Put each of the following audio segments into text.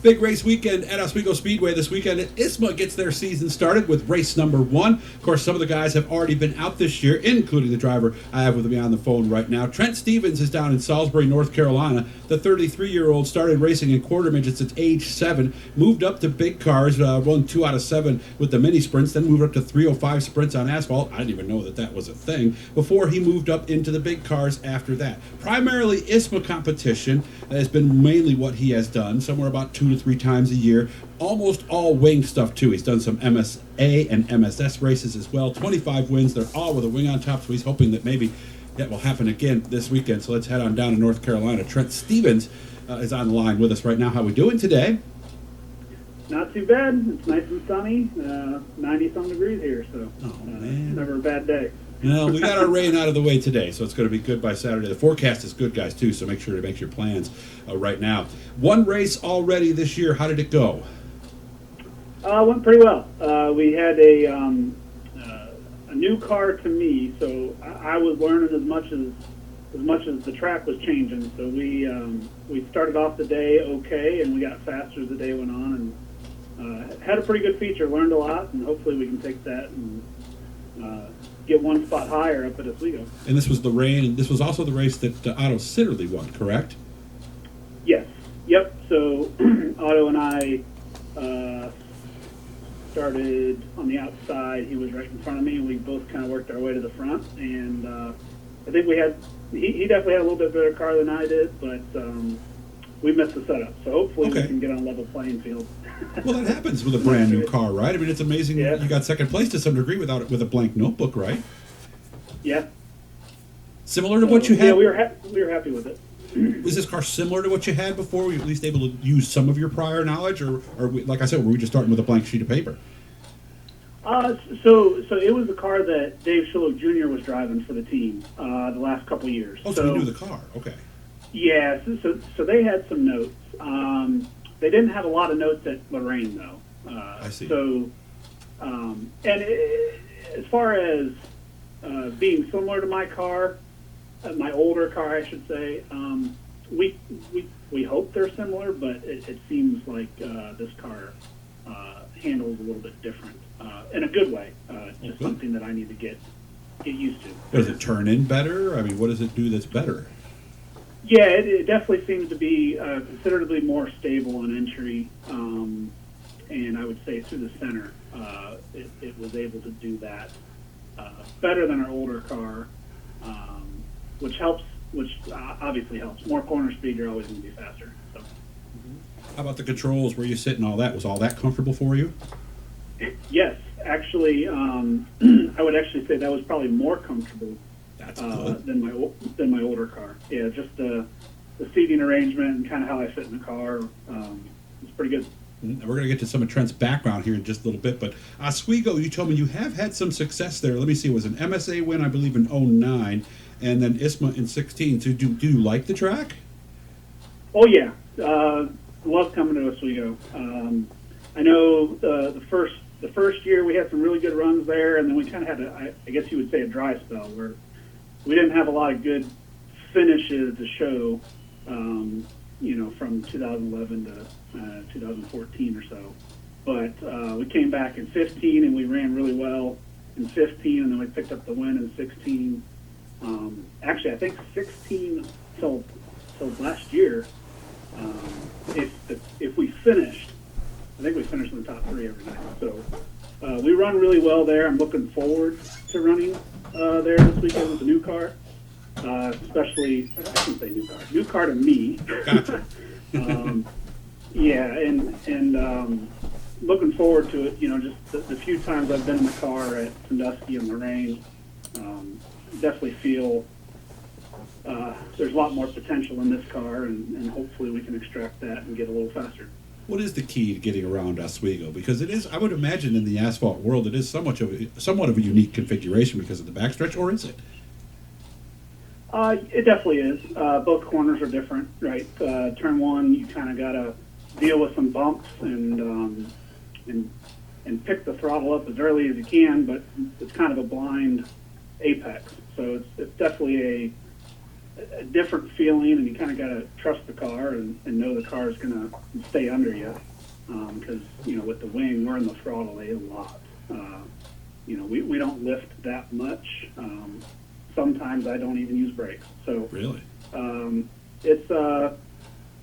Big race weekend at Oswego Speedway this weekend. ISMA gets their season started with race number 1. Of course, some of the guys have already been out this year, including the driver I have with me on the phone right now. Trent Stephens is down in Salisbury, North Carolina. The 33-year-old started racing in quarter midgets at age 7, moved up to big cars, won 2 out of 7 with the mini sprints, then moved up to 305 sprints on asphalt. I didn't even know that was a thing, before he moved up into the big cars after that. Primarily ISMA competition has been mainly what he has done, somewhere about 2 to 3 times a year. Almost all wing stuff too. He's done some MSA and MSS races as well. 25 wins. They're all with a wing on top, so he's hoping that maybe that will happen again this weekend. So let's head on down to North Carolina. Trent Stephens is on the line with us right now. How are we doing today? Not too bad. It's nice and sunny, 90-some degrees here, so never a bad day. Well, we got our rain out of the way today, so it's going to be good by Saturday. The forecast is good, guys, too, so make sure to make your plans right now. One race already this year. How did it go? Went pretty well. We had a new car to me, so I was learning as much as the track was changing. So we started off the day okay, and we got faster as the day went on, and had a pretty good feature. Learned a lot, and hopefully we can take that and get one spot higher up at Oswego. And this was the rain, and this was also the race that Otto Sitterly won, correct? Yes. Yep. So Otto and I started on the outside. He was right in front of me, and we both kind of worked our way to the front. And I think he definitely had a little bit better car than I did, but we missed the setup. So hopefully we can get on a level playing field. Well, that happens with a brand new car, right? I mean, it's amazing. Yeah. You got second place to some degree with a blank notebook, right? Yeah. Similar to what you had? Yeah, we were happy with it. Was this car similar to what you had before? Were you at least able to use some of your prior knowledge, or like I said, were we just starting with a blank sheet of paper? So it was the car that Dave Shillow Jr. was driving for the team the last couple years. Oh, so you knew the car. Okay. Yeah, so they had some notes. They didn't have a lot of notes at Lorraine, though. I see. So, as far as being similar to my car, my older car, I should say, we hope they're similar, but it seems like this car handles a little bit different in a good way. Just something that I need to get used to. Does it turn in better? I mean, what does it do that's better? Yeah, it definitely seems to be considerabably more stable on entry, and I would say through the center, it was able to do that better than our older car, which obviously helps. More corner speed, you're always going to be faster. So. How about the controls, where you sit and all that? Was all that comfortable for you? Yes, actually, I would actually say that was probably more comfortable. That's good. than my older car. Yeah, just the seating arrangement and kind of how I fit in the car. It's pretty good. We're going to get to some of Trent's background here in just a little bit, but Oswego, you told me you have had some success there. Let me see, it was an MSA win, I believe, in 09, and then ISMA in 16. So do you like the track? Oh, yeah. Love coming to Oswego. I know the first year we had some really good runs there, and then we kind of had, I guess you would say, a dry spell where we didn't have a lot of good finishes to show, from 2011 to 2014 or so. But we came back in 15, and we ran really well in 15, and then we picked up the win in 16. Actually, I think 16 till last year. If we finished, I think we finished in the top 3 every night. So we run really well there. I'm looking forward to running there this weekend with the new car. Especially, I shouldn't say new car to me. Gotcha. Yeah, and looking forward to it. Just the few times I've been in the car at Sandusky and Lorraine, definitely feel there's a lot more potential in this car, and hopefully we can extract that and get a little faster. What is the key to getting around Oswego? Because it is, I would imagine, in the asphalt world, it is somewhat of a unique configuration because of the backstretch, or is it? It definitely is. Both corners are different, right? Turn 1, you kind of got to deal with some bumps and pick the throttle up as early as you can, but it's kind of a blind apex. So it's definitely a different feeling, and you kind of got to trust the car and know the car is going to stay under you. Because, with the wing, we're in the throttle a lot. We don't lift that much. Sometimes I don't even use brakes. So Really? It's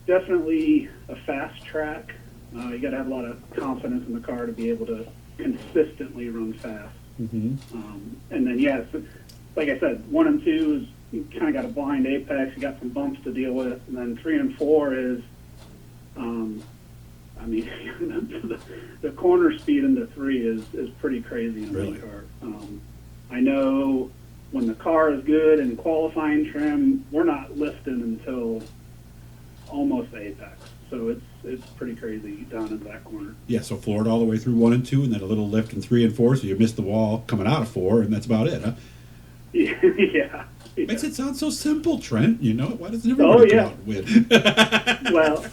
definitely a fast track. You got to have a lot of confidence in the car to be able to consistently run fast. Mm-hmm. And then, yes, like I said, 1 and 2 is you kind of got a blind apex. You got some bumps to deal with. And then 3 and 4 is, the corner speed into 3 is pretty crazy in a Really? main car. I know when the car is good and qualifying trim, we're not lifting until almost apex. So it's pretty crazy down in that corner. Yeah, so floored all the way through 1 and 2, and then a little lift in 3 and 4, so you missed the wall coming out of 4, and that's about it, huh? Yeah. Makes it sound so simple, Trent. Why doesn't everybody go out and win? Well,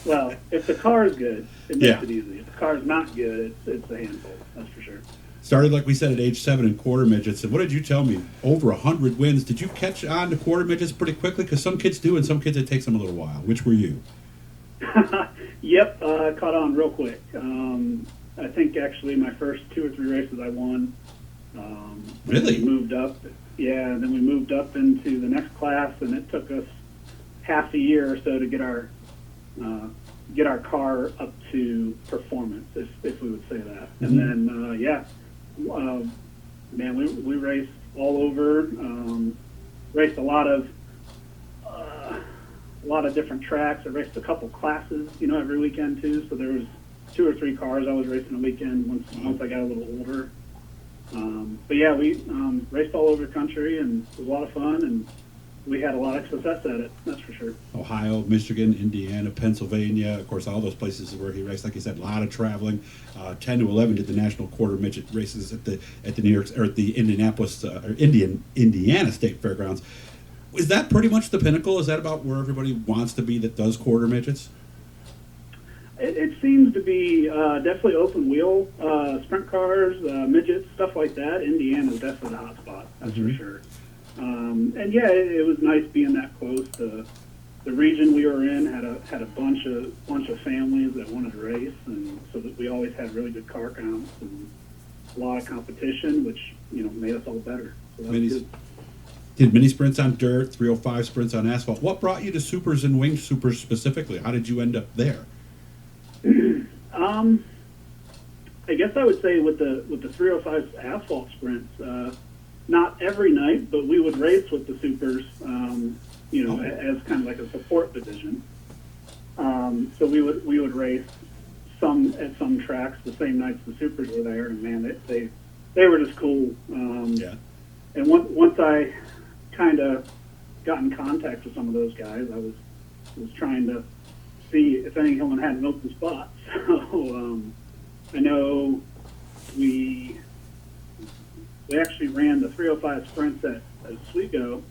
if the car is good, it makes Yeah. it easy. If the car is not good, it's a handful. That's for sure. Started, like we said, at age 7 in quarter midgets. And what did you tell me? Over 100 wins. Did you catch on to quarter midgets pretty quickly? Because some kids do, and some kids it takes them a little while. Which were you? Yep, caught on real quick. I think actually my first 2 or 3 races I won. Really? We moved up. Yeah, and then we moved up into the next class, and it took us half a year or so to get our car up to performance, if we would say that. Mm-hmm. And then man, we raced all over. Raced a lot of different tracks. I raced a couple classes, every weekend too. So there was 2 or 3 cars I was racing a weekend once I got a little older. But yeah, we raced all over the country, and it was a lot of fun, and we had a lot of success at it, that's for sure. Ohio, Michigan, Indiana, Pennsylvania, of course, all those places where he raced. Like you said, a lot of traveling. 10 to 11 did the national quarter midget races at the New York or at the Indianapolis or Indiana State Fairgrounds. Is that pretty much the pinnacle? Is that about where everybody wants to be that does quarter midgets? It seems to be definitely open wheel, sprint cars, midgets, stuff like that. Indiana is definitely the hot spot, that's for sure. And yeah, it was nice being that close. The region we were in had a bunch of families that wanted to race, and so that we always had really good car counts and a lot of competition, which made us all better. So that was good. Did mini sprints on dirt, 305 sprints on asphalt. What brought you to supers and winged supers specifically? How did you end up there? I guess I would say with the 305 asphalt sprints, not every night, but we would race with the supers, as kind of like a support division. So we would race at some tracks the same nights the supers were there, and man, they were just cool. Yeah. And once I kind of got in contact with some of those guys, I was trying to see if anyone had an open spot. So I know we actually ran the 305 sprints at Oswego.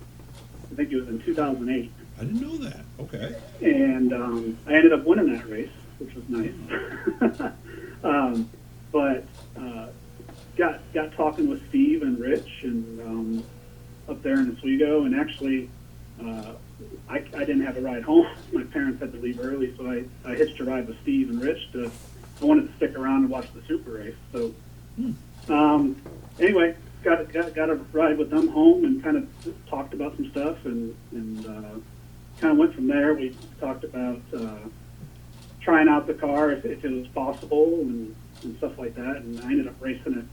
I think it was in 2008. I didn't know that. Okay. And I ended up winning that race, which was nice. But got talking with Steve and Rich and up there in Oswego, and actually I didn't have a ride home. My parents had to leave early, so I hitched a ride with Steve and Rich. I wanted to stick around and watch the super race. So anyway, got a ride with them home and kind of talked about some stuff and kind of went from there. We talked about trying out the car if it was possible and stuff like that. And I ended up racing it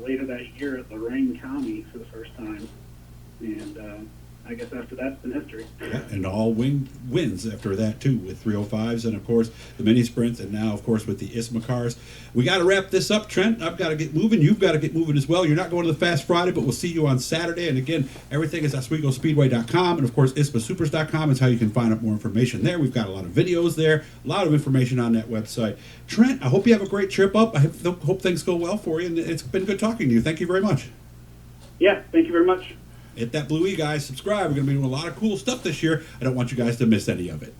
later that year at Lorain County for the first time. And I guess after that's been history. Yeah, and all wins after that too, with 305s and of course the mini sprints, and now of course with the ISMA cars. We got to wrap this up, Trent. I've got to get moving. You've got to get moving as well. You're not going to the Fast Friday, but we'll see you on Saturday. And again, everything is OswegoSpeedway.com, and of course ISMASupers.com is how you can find out more information there. We've got a lot of videos there, a lot of information on that website. Trent, I hope you have a great trip up. I hope things go well for you, and it's been good talking to you. Thank you very much. Yeah, thank you very much. Hit that blue E, guys. Subscribe. We're going to be doing a lot of cool stuff this year. I don't want you guys to miss any of it.